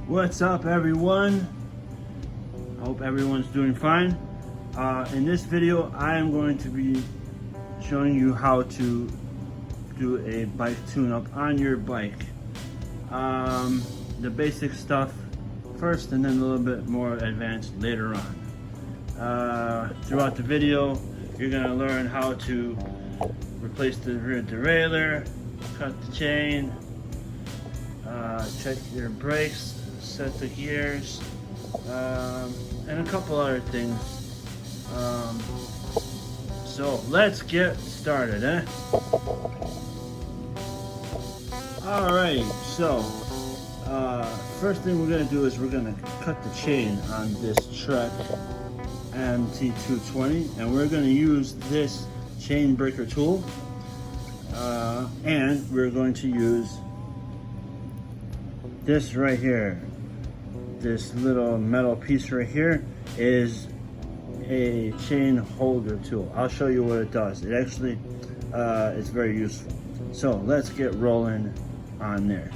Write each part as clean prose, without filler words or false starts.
What's up, everyone? I hope everyone's doing fine. In this video, I am going to be showing you how to do a bike tune-up on your bike. The basic stuff first, and then a little bit more advanced later on. Throughout the video, you're going to learn how to replace the rear derailleur, cut the chain, check your brakes, set the gears, and a couple other things. So let's get started, Alright, so first thing we're going to do is we're going to cut the chain on this Trek MT220, and we're going to use this chain breaker tool, and we're going to use this right here. This little metal piece right here is a chain holder tool. I'll show you what it does. It actually it's very useful. So let's get rolling on there.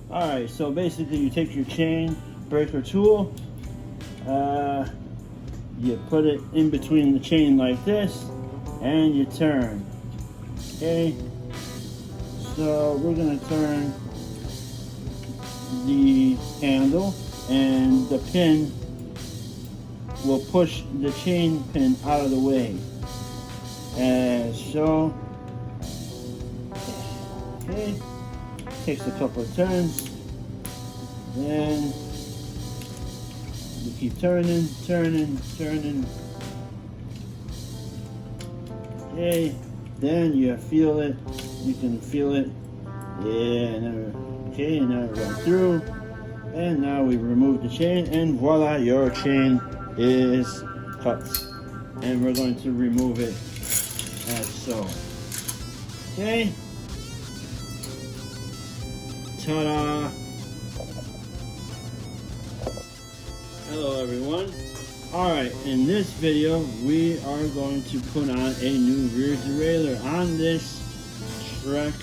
Alright, so basically you take your chain breaker tool, you put it in between the chain like this, and you turn. Okay, so we're going to turn the handle, and the pin will push the chain pin out of the way, as so. Okay, takes a couple of turns, then you keep turning. Okay, then you feel it, you can feel it. Yeah, okay, now we run through, and now we remove the chain, and voila, your chain is cut. And we're going to remove it as so. Okay. Ta-da! Hello, everyone. Alright, in this video, we are going to put on a new rear derailleur on this Trek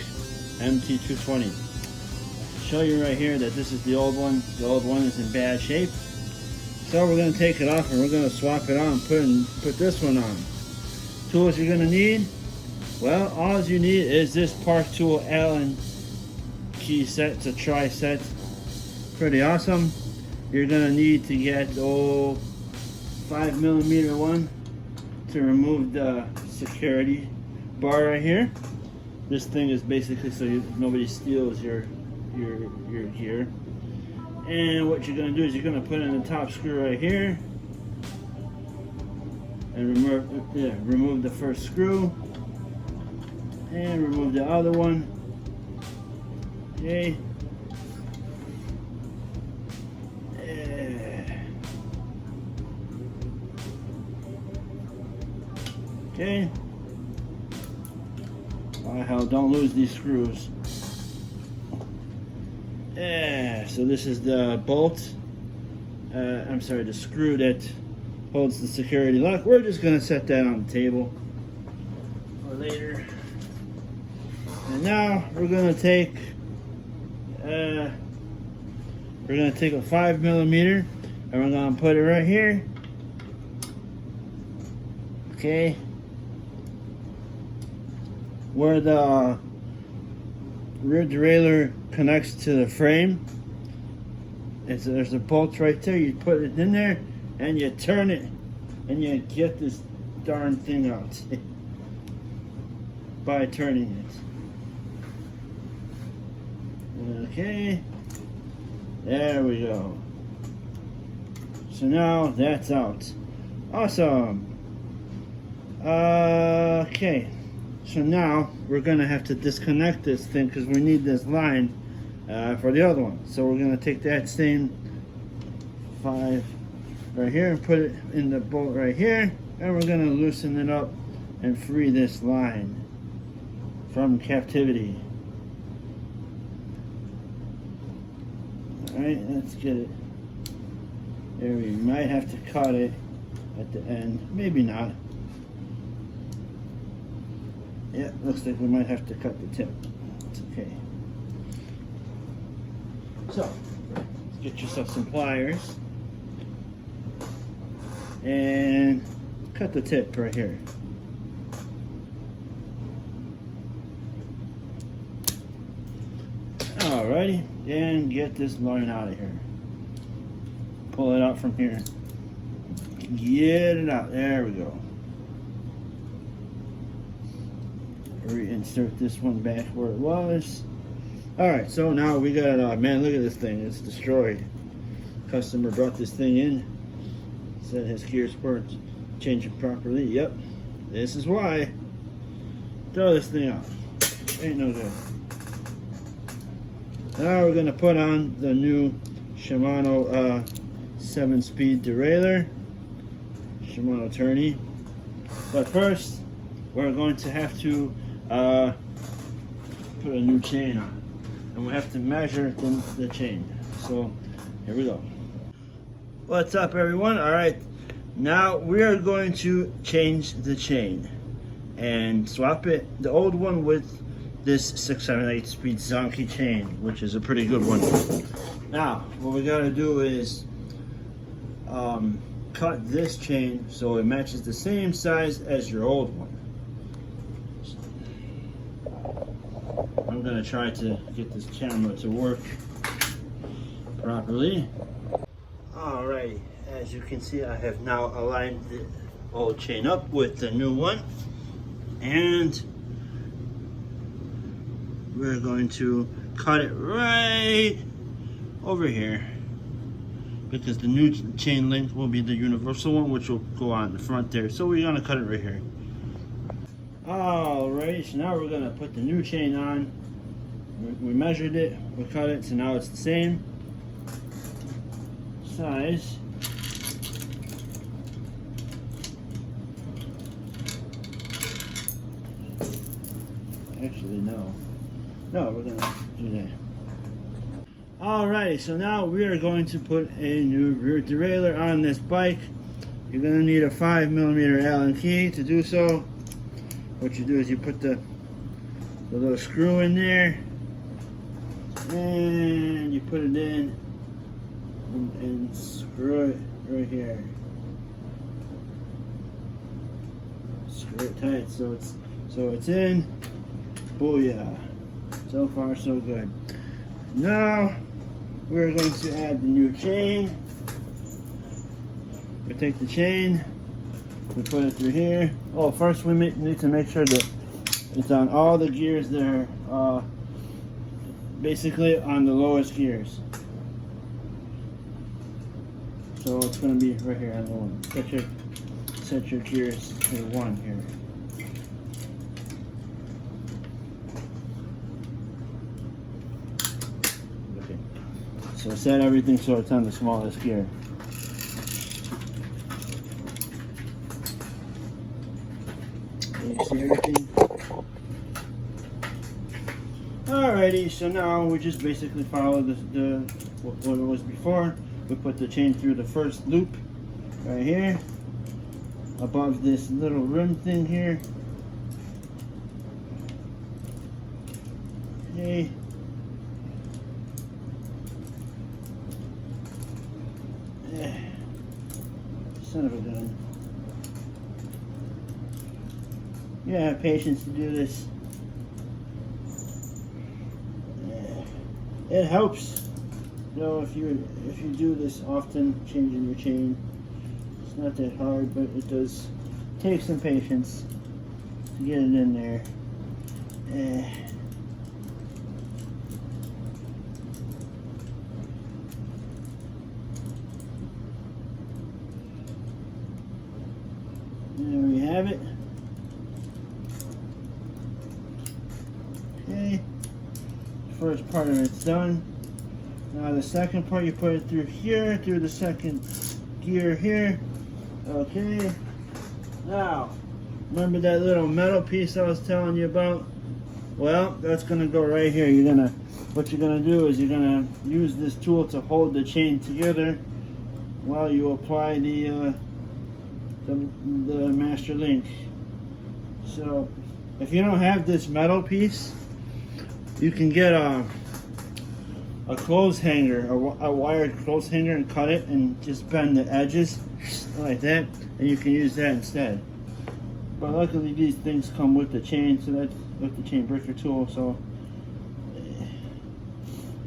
MT220. Show you right here that this is the old one. The old one is in bad shape. So we're going to take it off and we're going to swap it on and put this one on. Tools you're going to need? Well, all you need is this Park Tool Allen key set. It's a tri-set. Pretty awesome. You're going to need to get 5mm one to remove the security bar right here. This thing is basically so nobody steals your gear. And what you're going to do is you're going to put in the top screw right here and remove the first screw and remove the other one. Okay. Okay. Oh hell, don't lose these screws. Yeah, so this is the bolt, the screw that holds the security lock. We're just going to set that on the table for later. And now we're going to take a 5mm, and we're going to put it right here. Okay, where the rear derailleur connects to the frame. There's a bolt right there. You put it in there and you turn it and you get this darn thing out by turning it. Okay, there we go. So now that's out. Awesome. Okay, so now we're gonna have to disconnect this thing because we need this line for the other one. So we're gonna take that same 5 right here and put it in the bolt right here, and we're gonna loosen it up and free this line from captivity. Alright, let's get it. There, we might have to cut it at the end, maybe not. Yeah, looks like we might have to cut the tip. It's okay. So, let's get yourself some pliers and cut the tip right here. Alrighty, and get this line out of here. Pull it out from here. Get it out. There we go. Reinsert this one back where it was. Alright, so now we got, man, look at this thing. It's destroyed. Customer brought this thing in. Said his gears weren't changing properly. Yep, this is why. Throw this thing out. Ain't no good. Now we're going to put on the new Shimano 7-speed derailleur. Shimano tourney. But first, we're going to have to put a new chain on. And we have to measure the chain. So, here we go. What's up, everyone? Alright, now we are going to change the chain and swap it, the old one, with this 6, 7, 8 speed Zonky chain, which is a pretty good one. Now, what we gotta do is cut this chain so it matches the same size as your old one. I'm gonna try to get this camera to work properly. Alright, as you can see, I have now aligned the old chain up with the new one, and we're going to cut it right over here because the new chain length will be the universal one, which will go on the front there. So we're gonna cut it right here. Alright, so now we're gonna put the new chain on. We measured it, we cut it, so now it's the same size. Actually, no, we're gonna do that. Alrighty, so now we are going to put a new rear derailleur on this bike. You're gonna need a 5mm Allen key to do so. What you do is you put the little screw in there, and you put it in and screw it right here. Screw it tight so it's in. Booyah. So far so good. Now we're going to add the new chain. We take the chain, we put it through here. Oh, first we need to make sure that it's on all the gears that are basically on the lowest gears. So it's going to be right here on the one. Set your gears to 1 here. Okay. So set everything so it's on the smallest gear. You see everything? Alrighty, so now we just basically follow what it was before. We put the chain through the first loop right here, above this little rim thing here. Okay. Son of a gun. You gotta have patience to do this. It helps, you know, if you do this often, changing your chain. It's not that hard, but it does take some patience to get it in there. There we have it. Okay, first part of it's done. Now the second part, you put it through here, through the second gear here. Okay, now remember that little metal piece I was telling you about? Well, that's gonna go right here. What you're gonna do is you're gonna use this tool to hold the chain together while you apply the master link. So if you don't have this metal piece, you can get a clothes hanger, a wired clothes hanger, and cut it and just bend the edges like that, and you can use that instead. But luckily these things come with the chain, so that's with the chain breaker tool. So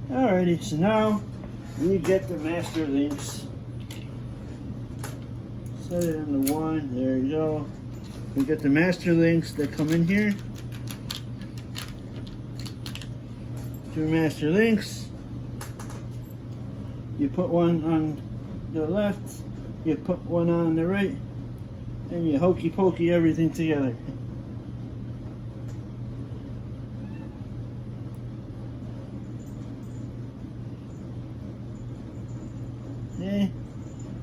alrighty, so now we get the master links. Set it into one, there you go. We get the master links that come in here. Two master links. You put one on the left, you put one on the right, and you hokey pokey everything together. Okay,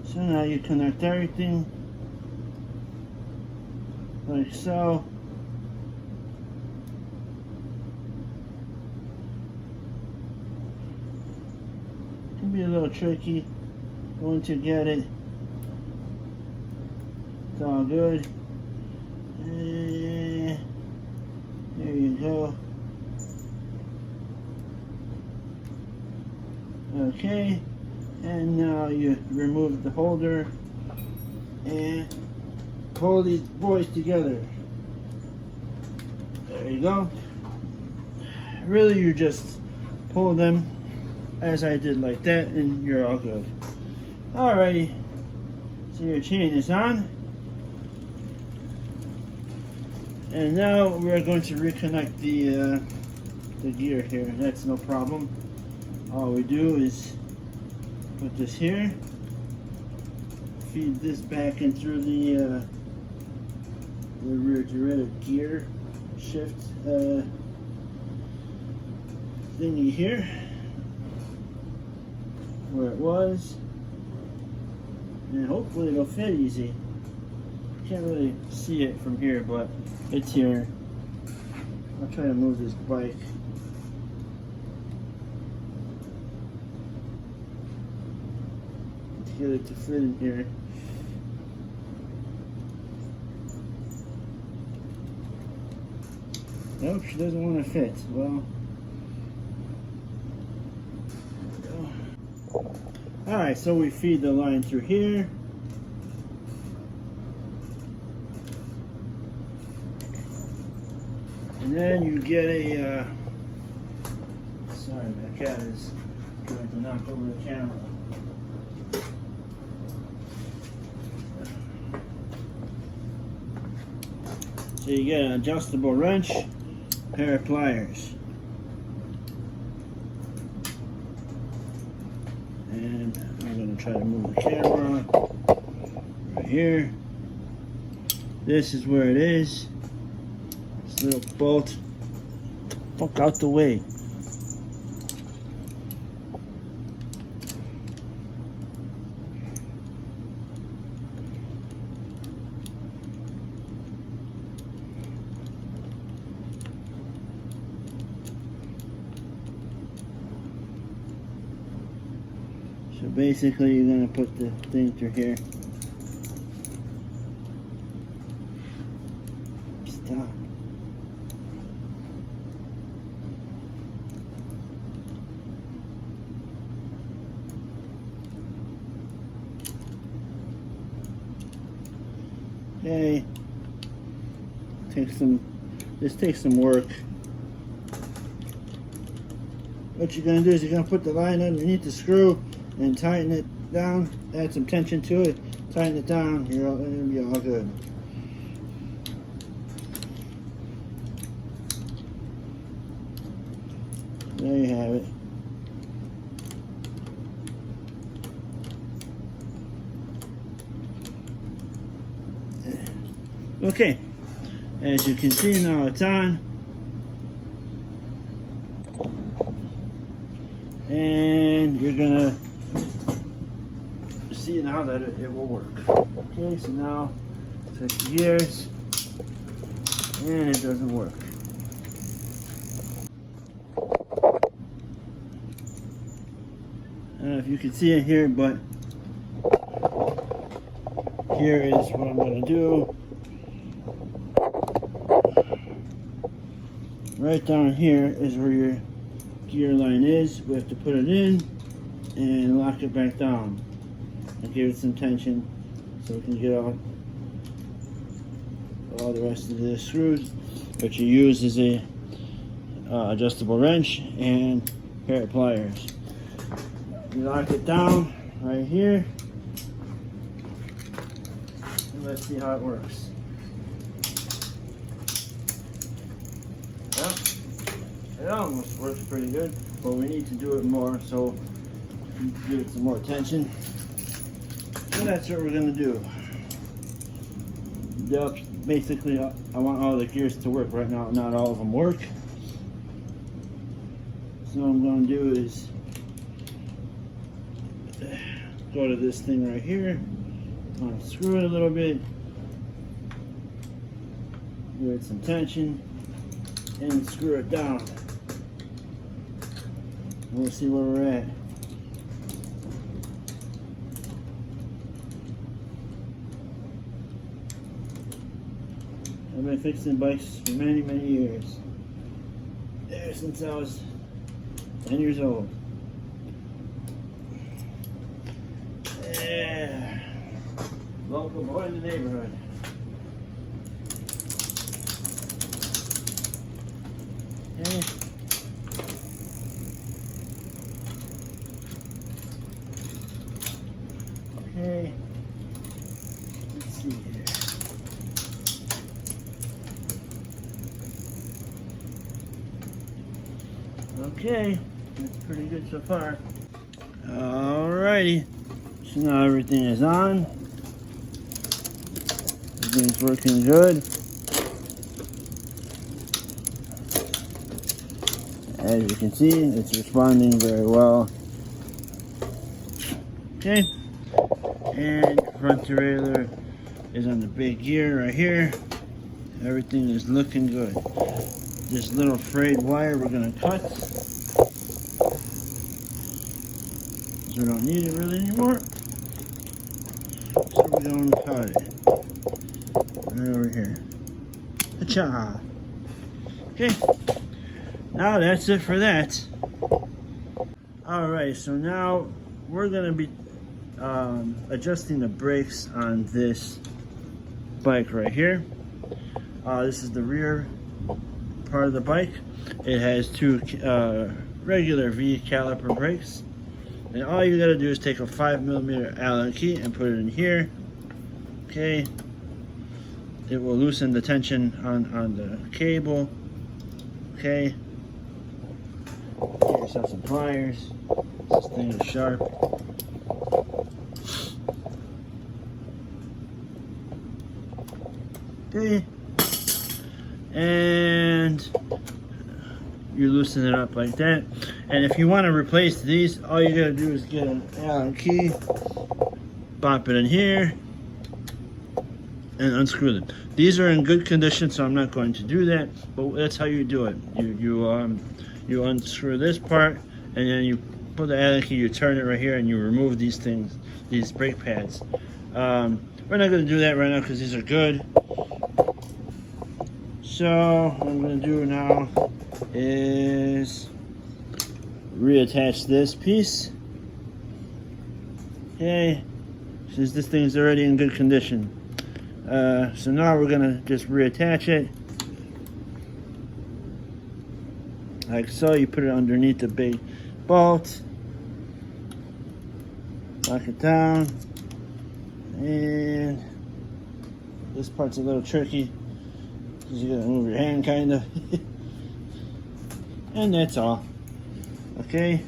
so now you connect everything like so. Can be a little tricky once you get it. It's all good. And there you go. Okay, and now you remove the holder and pull these boys together. There you go. Really, you just pull them as I did like that, and you're all good. Alrighty, so your chain is on. And now we're going to reconnect the gear here. That's no problem. All we do is put this here, feed this back in through the rear gear shift thingy here, where it was, and hopefully it'll fit easy. Can't really see it from here, but it's here. I'll try to move this bike. To get it to fit in here. Nope, she doesn't want to fit. Well, alright, so we feed the line through here. And then you get a, sorry, my cat is trying to knock over the camera. So you get an adjustable wrench, pair of pliers. And I'm going to try to move the camera right here. This is where it is. This little bolt. Fuck out the way. So basically you're going to put the thing through here. Stop. Okay. This takes some work. What you're going to do is you're going to put the line underneath the screw and tighten it down, add some tension to it, tighten it down, it'll be all good. There you have it. Okay, as you can see now it's on. And you're gonna see now that it will work. Okay, so now switch gears, and it doesn't work. I don't know if you can see it here, but here is what I'm gonna do. Right down here is where your gear line is. We have to put it in and lock it back down and give it some tension so we can get all the rest of the screws. What you use is a adjustable wrench and a pair of pliers. You lock it down right here, and let's see how it works. Well, it almost works pretty good, but we need to do it more, so give it some more tension. And that's what we're going to do. Basically, I want all the gears to work. Right now, not all of them work. So what I'm going to do is go to this thing right here, unscrew it a little bit, give it some tension, and screw it down. We'll see where we're at. I've been fixing bikes for many, many years. Ever since I was 10 years old. Yeah. Local boy in the neighborhood. Okay. Okay. Let's see here. Okay, that's pretty good so far. Alrighty, so now everything is on. Everything's working good. As you can see, it's responding very well. Okay, and front derailleur is on the big gear right here. Everything is looking good. This little frayed wire we're going to cut, because we don't need it really anymore. So we're going to cut it right over here. Ha-cha! Okay, now that's it for that. Alright, so now we're going to be adjusting the brakes on this bike right here. This is the rear part of the bike. It has two regular V caliper brakes, and all you got to do is take a 5mm Allen key and put it in here. Okay, it will loosen the tension on the cable. Okay, get yourself some pliers. This thing is sharp. Okay, and you loosen it up like that. And if you want to replace these, all you gotta do is get an Allen key, pop it in here, and unscrew them. These are in good condition, so I'm not going to do that, but that's how you do it. You unscrew this part, and then you put the Allen key, you turn it right here, and you remove these things, these brake pads. We're not going to do that right now because these are good. So what I'm going to do now is reattach this piece. Okay, since this thing's already in good condition. So now we're going to just reattach it. Like so, you put it underneath the big bolt. Lock it down. And this part's a little tricky because you gotta move your hand kind of. And that's all. Okay.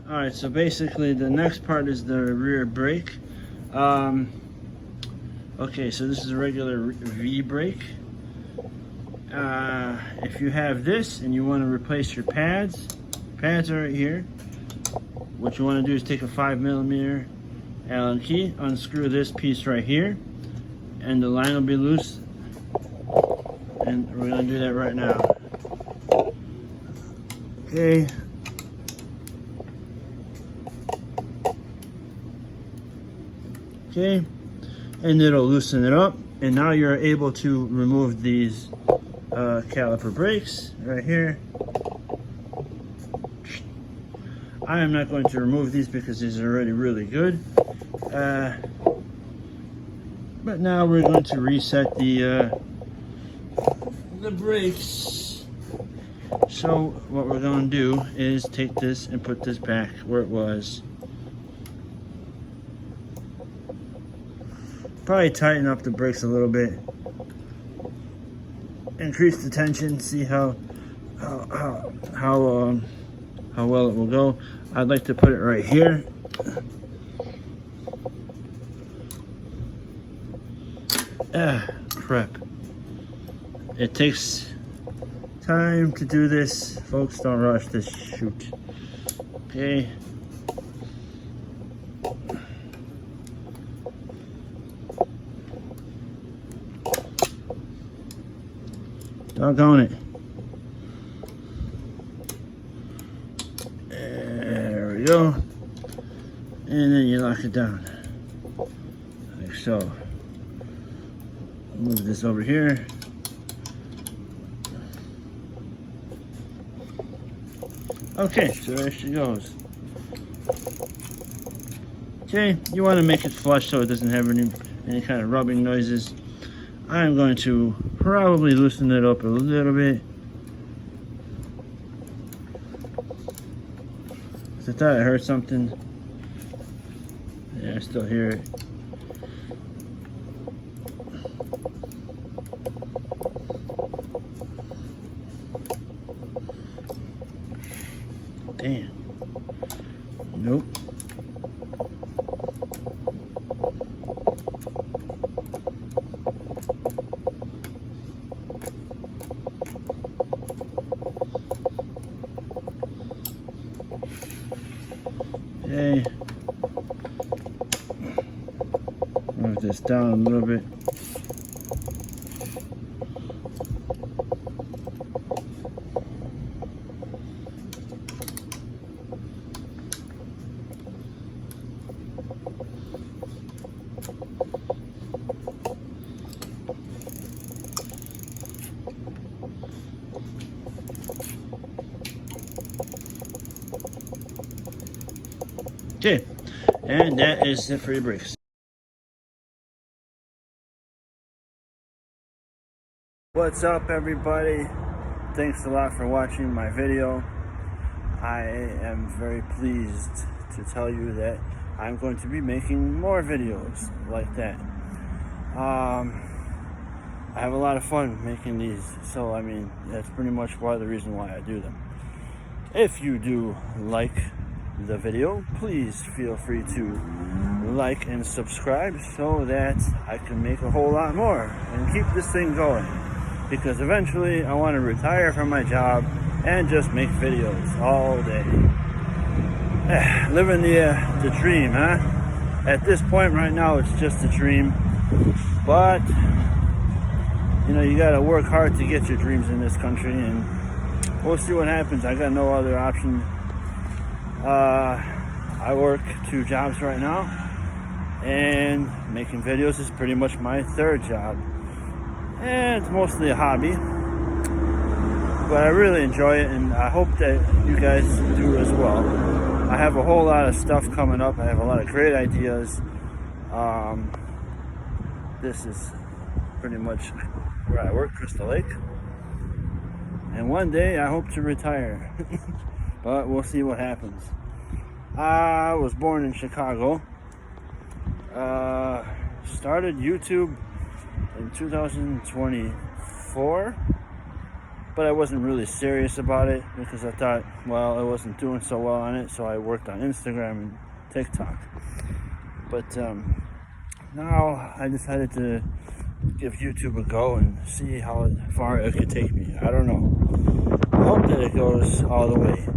Alright, so basically the next part is the rear brake. Okay, so this is a regular V brake. If you have this and you want to replace your pads are right here. What you want to do is take a 5mm Allen key, unscrew this piece right here, and the line will be loose. And we're going to do that right now. Okay. Okay, and it'll loosen it up, and now you're able to remove these caliper brakes right here. I am not going to remove these because these are already really good. But now we're going to reset the brakes. So what we're going to do is take this and put this back where it was. Probably tighten up the brakes a little bit. Increase the tension. See how well it will go. I'd like to put it right here. Crap. It takes time to do this. Folks, don't rush this shoot. Okay. Doggone it. There we go. And then you lock it down. Like so. Move this over here. Okay, so there she goes. Okay, you want to make it flush so it doesn't have any kind of rubbing noises. I'm going to probably loosen it up a little bit. I thought I heard something. Yeah, I still hear it. Damn. Nope. Okay. Move this down a little bit. Okay, and that is it for your brakes. What's up, everybody? Thanks a lot for watching my video. I am very pleased to tell you that I'm going to be making more videos like that. I have a lot of fun making these, so I mean, that's pretty much the reason why I do them. If you do like the video, please feel free to like and subscribe so that I can make a whole lot more and keep this thing going, because eventually I want to retire from my job and just make videos all day. Living the dream, huh? At this point right now it's just a dream, but you know, you gotta work hard to get your dreams in this country, and we'll see what happens. I got no other option. I work 2 jobs right now, and making videos is pretty much my 3rd job, and it's mostly a hobby, but I really enjoy it, and I hope that you guys do as well. I have a whole lot of stuff coming up. I have a lot of great ideas. This is pretty much where I work, Crystal Lake, and one day I hope to retire. But we'll see what happens. I was born in Chicago. Started YouTube in 2024, but I wasn't really serious about it because I thought, well, I wasn't doing so well on it, so I worked on Instagram and TikTok. But now I decided to give YouTube a go and see how far it could take me. I don't know. I hope that it goes all the way.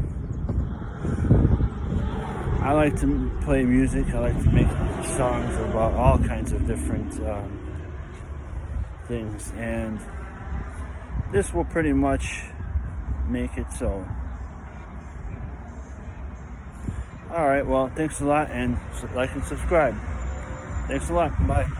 I like to play music. I like to make songs about all kinds of different things, and this will pretty much make it so. Alright, well, thanks a lot, and like and subscribe. Thanks a lot. Bye.